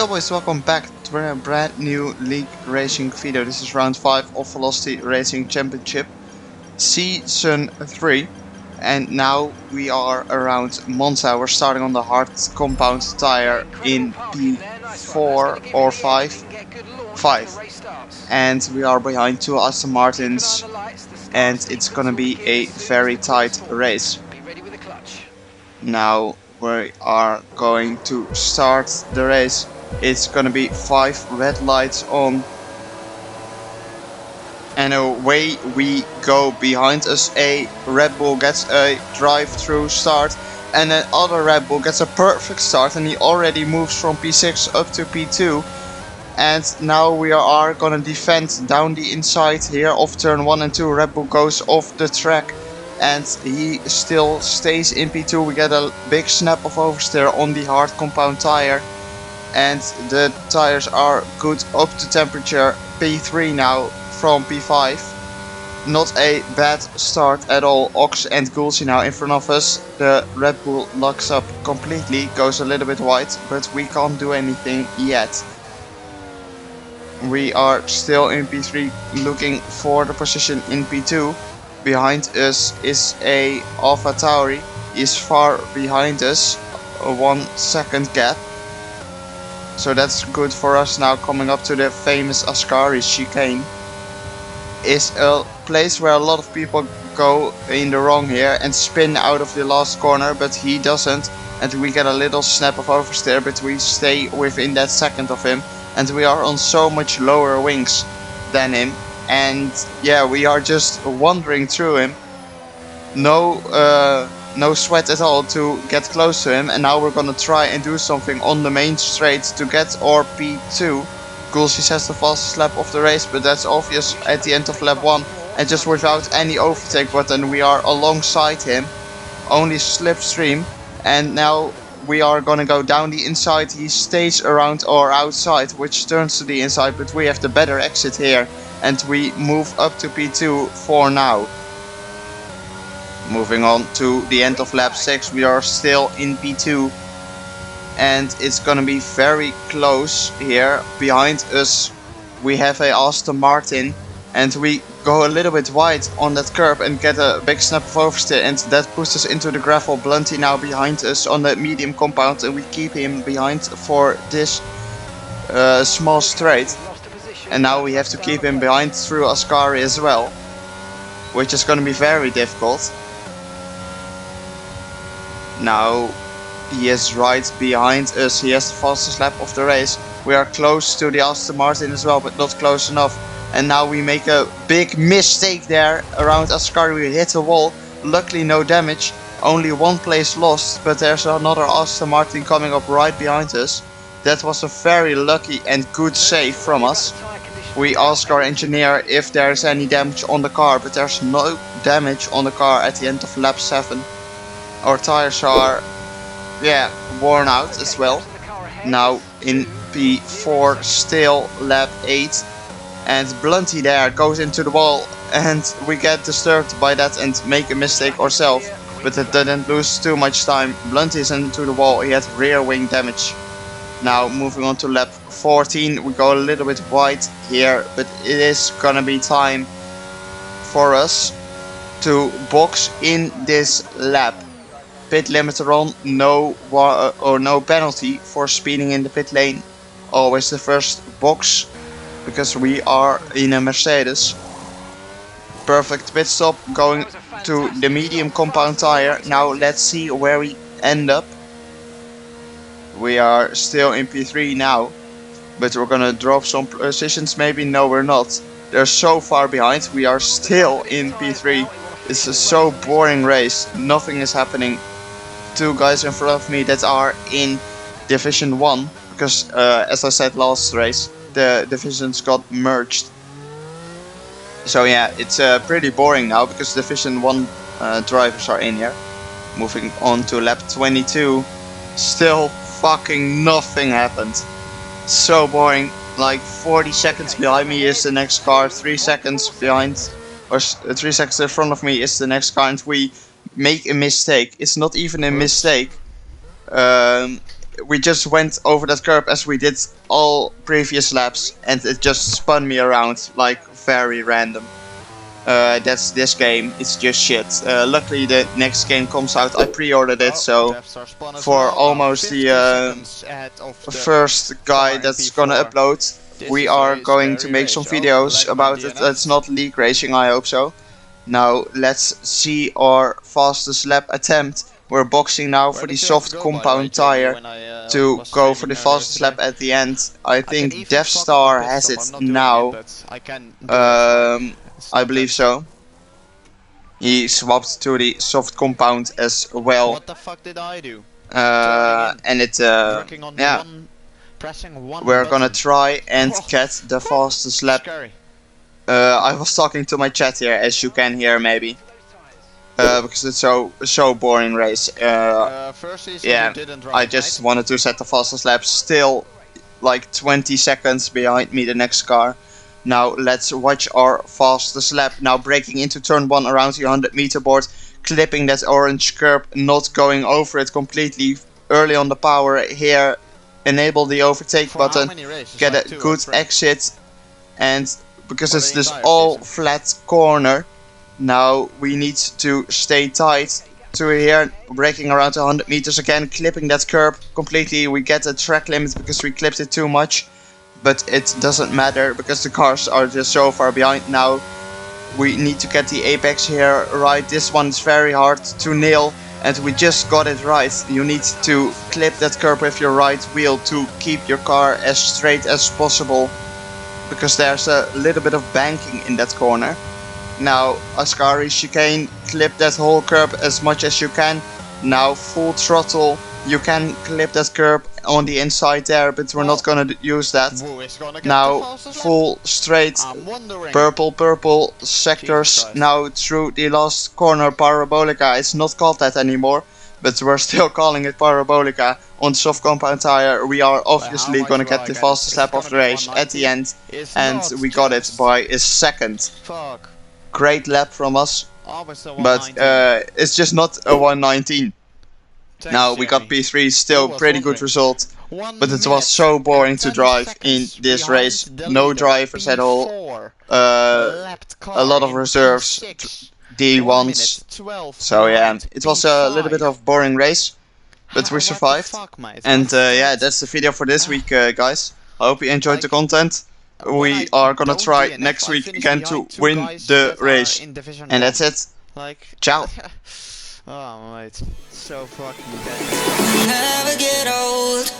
Yo boys, welcome back to a brand new league racing video. This is round 5 of Velocity Racing Championship Season 3. And now we are around Monza. We're starting on the hard compound tire in P4 or 5. 5. And we are behind two Aston Martins. And it's gonna be a very tight race. Now we are going to start the race. It's gonna be 5 red lights on, and away we go. Behind us a Red Bull gets a drive-through start, and another Red Bull gets a perfect start, and he already moves from P6 up to P2. And now we are gonna defend down the inside here of turn 1 and 2. Red Bull goes off the track and he still stays in P2. We get a big snap of oversteer on the hard compound tire, and the tires are good up to temperature. P3 now from P5. Not a bad start at all. Ox and Gulsi now in front of us. The Red Bull locks up completely, goes a little bit wide, but we can't do anything yet. We are still in P3 looking for the position in P2. Behind us is a Alpha Tauri. He's far behind us, a 1 second gap. So that's good for us now. Coming up to the famous Ascari chicane is a place where a lot of people go in the wrong here and spin out of the last corner, but he doesn't, and we get a little snap of oversteer, but we stay within that second of him, and we are on so much lower wings than him. And yeah, we are just wandering through him. No sweat at all to get close to him, and now we're gonna try and do something on the main straight to get our P2. Gulsi has the fastest lap of the race, but that's obvious at the end of lap 1, and just without any overtake button we are alongside him, only slipstream. And now we are gonna go down the inside. He stays around our outside, which turns to the inside, but we have the better exit here, and we move up to P2 for now. Moving on to the end of lap 6, we are still in P2, and it's gonna be very close here. Behind us we have a Aston Martin, and we go a little bit wide on that curb and get a big snap of oversteer, and that puts us into the gravel. Blunty now behind us on the medium compound, and we keep him behind for this small straight. And now we have to keep him behind through Ascari as well, which is going to be very difficult. Now he is right behind us. He has the fastest lap of the race. We are close to the Aston Martin as well, but not close enough. And now we make a big mistake there around Ascari. We hit the wall. Luckily no damage, only 1 place lost, but there's another Aston Martin coming up right behind us. That was a very lucky and good save from us. We ask our engineer if there's any damage on the car, but there's no damage on the car at the end of lap 7. Our tires are, worn out as well. Now in P4, still lap 8. And Blunty there goes into the wall, and we get disturbed by that and make a mistake ourselves. But it didn't lose too much time. Blunty is into the wall, he had rear wing damage. Now moving on to lap 14, we go a little bit wide here, but it is gonna be time for us to box in this lap. Pit limiter on, no penalty for speeding in the pit lane. Always the first box, because we are in a Mercedes. Perfect pit stop, going to the medium compound tire. Now let's see where we end up. We are still in P3 now, but we're gonna drop some positions maybe. No, we're not. They're so far behind. We are still in P3. It's a so boring race. Nothing is happening. 2 guys in front of me that are in Division 1, because as I said last race, the divisions got merged. So yeah, it's pretty boring now because Division 1 drivers are in here. Moving on to lap 22, still fucking nothing happened. So boring. Like 40 seconds behind me is the next car, 3 seconds behind, or 3 seconds in front of me is the next car, and we make a mistake. It's not even a mistake. we just went over that curb as we did all previous laps, and it just spun me around like very random. That's this game. It's just shit. Luckily, the next game comes out. I pre-ordered it, so for almost the first guy that's gonna upload, we are going to make some videos about it. It's not league racing, I hope so. Now let's see our fastest lap attempt. We're boxing now for the soft compound tire to go for the fastest lap at the end. I think Death Star has it now. I believe so. He swapped to the soft compound as well. What the fuck did I do? And it, yeah. We're gonna try and get the fastest lap. I was talking to my chat here, as you can hear maybe. Because it's so boring race. Yeah, I just wanted to set the fastest lap. Still like 20 seconds behind me, the next car. Now let's watch our fastest lap. Now braking into turn 1 around the 100-meter board, clipping that orange curb, not going over it completely. Early on the power here, enable the overtake button, get a good exit, and because it's this all flat corner, now we need to stay tight to here, braking around 100 meters again, clipping that curb completely. We get a track limit because we clipped it too much. But it doesn't matter because the cars are just so far behind now. We need to get the apex here right. This one is very hard to nail, and we just got it right. You need to clip that curb with your right wheel to keep your car as straight as possible, because there's a little bit of banking in that corner. Now Ascari chicane, clip that whole curb as much as you can. Now full throttle. You can clip that curb on the inside there, but we're not gonna use that. Now full straight, purple sectors. Now through the last corner, Parabolica. It's not called that anymore, but we're still calling it Parabolica. On soft compound tire, we are obviously gonna get the fastest lap of the race at the end, and we got it by a second. Great lap from us, but it's just not a 119. Now we got P3, still pretty good result, but it was so boring to drive in this race. No drivers at all, a lot of reserves, D1s, so yeah, it was a little bit of boring race, but we survived. And yeah, that's the video for this week, guys. I hope you enjoyed the content. We are gonna try next week again to win the race, and that's it. Ciao. Oh, mate, so fucking bad. Never get old.